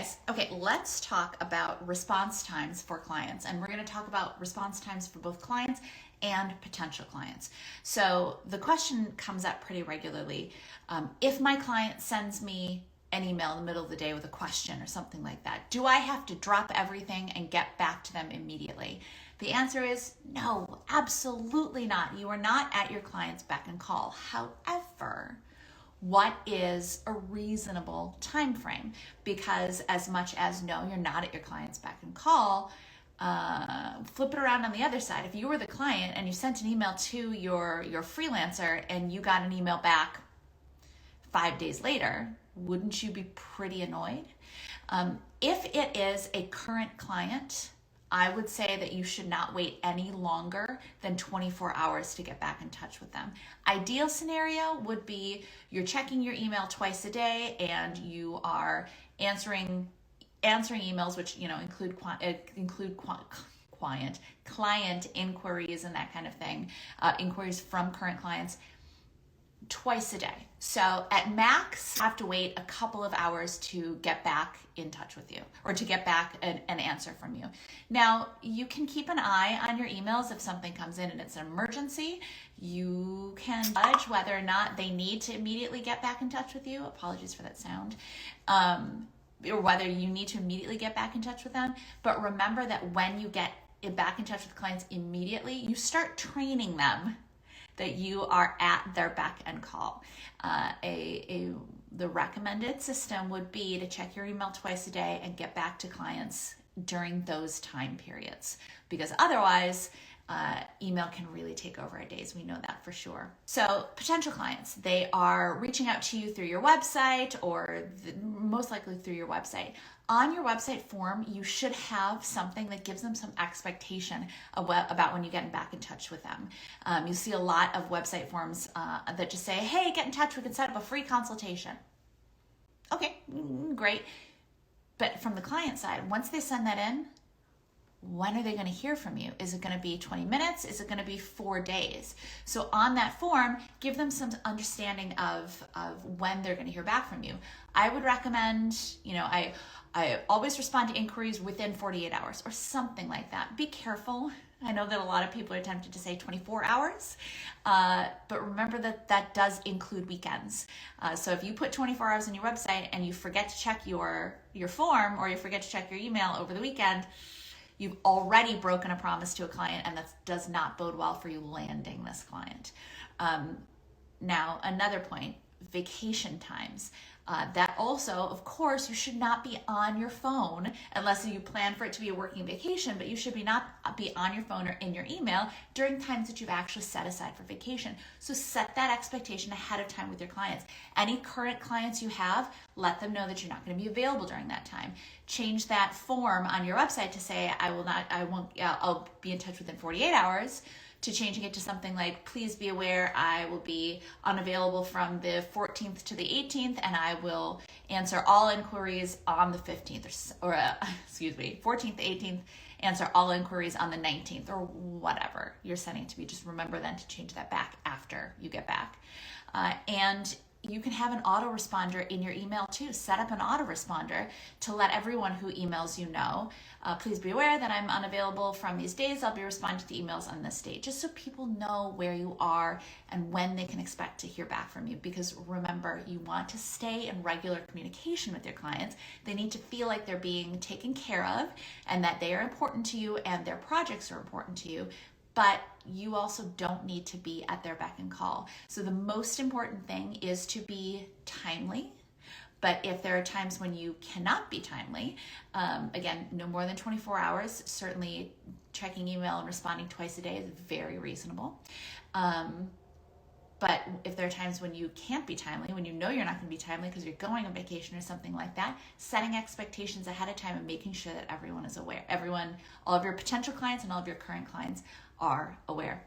guys. Okay, let's talk about response times for clients. And we're going to talk about response times for both clients and potential clients. So the question comes up pretty regularly. If my client sends me an email in the middle of the day with a question or something like that, do I have to drop everything and get back to them immediately? The answer is no, absolutely not. You are not at your client's beck and call. However, what is a reasonable time frame? Because as much as no, you're not at your client's beck and call, flip it around on the other side. If you were the client and you sent an email to your freelancer and you got an email back 5 days later, wouldn't you be pretty annoyed? If it is a current client, I would say that you should not wait any longer than 24 hours to get back in touch with them. Ideal scenario would be you're checking your email twice a day and you are answering emails, which include client inquiries and that kind of thing, inquiries from current clients, twice a day. So at max, you have to wait a couple of hours to get back in touch with you or to get back an answer from you. Now, you can keep an eye on your emails if something comes in and it's an emergency. You can judge whether or not they need to immediately get back in touch with you. Apologies for that sound. Or whether you need to immediately get back in touch with them. But remember that when you get back in touch with clients immediately, you start training them that you are at their beck and call. The recommended system would be to check your email twice a day and get back to clients during those time periods, because otherwise email can really take over our days. We know that for sure. So potential clients, they are reaching out to you through your website or most likely through your website. On your website form, you should have something that gives them some expectation about when you get back in touch with them. You see a lot of website forms that just say, hey, get in touch, we can set up a free consultation. Okay, great. But from the client side, once they send that in, when are they going to hear from you? Is it going to be 20 minutes? Is it going to be 4 days? So on that form, give them some understanding of when they're going to hear back from you. I would recommend, I always respond to inquiries within 48 hours or something like that. Be careful. I know that a lot of people are tempted to say 24 hours, but remember that does include weekends. So if you put 24 hours on your website and you forget to check your form or you forget to check your email over the weekend, you've already broken a promise to a client, and that does not bode well for you landing this client. Now, another point, vacation times. That also, of course, you should not be on your phone unless you plan for it to be a working vacation, but you should not be on your phone or in your email during times that you've actually set aside for vacation. So set that expectation ahead of time with your clients. Any current clients you have, let them know that you're not going to be available during that time. Change that form on your website to say, I'll be in touch within 48 hours, to changing it to something like, please be aware I will be unavailable from the 14th to the 18th, and I will answer all inquiries on the 15th, or 14th, 18th, answer all inquiries on the 19th, or whatever you're setting it to be. Just remember then to change that back after you get back. And you can have an autoresponder in your email too. Set up an autoresponder to let everyone who emails you know, please be aware that I'm unavailable from these days. I'll be responding to the emails on this date, just so people know where you are and when they can expect to hear back from you. Because remember, you want to stay in regular communication with your clients. They need to feel like they're being taken care of and that they are important to you and their projects are important to you. But you also don't need to be at their beck and call. So the most important thing is to be timely. But if there are times when you cannot be timely, again, no more than 24 hours, certainly checking email and responding twice a day is very reasonable. But if there are times when you can't be timely, when you know you're not going to be timely because you're going on vacation or something like that, setting expectations ahead of time and making sure that everyone is aware. All of your potential clients and all of your current clients are aware.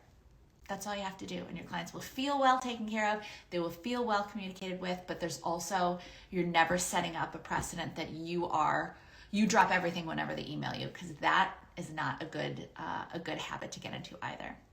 That's all you have to do. And your clients will feel well taken care of. They will feel well communicated with, but there's also, you're never setting up a precedent that you drop everything whenever they email you, because that is not a good habit to get into either.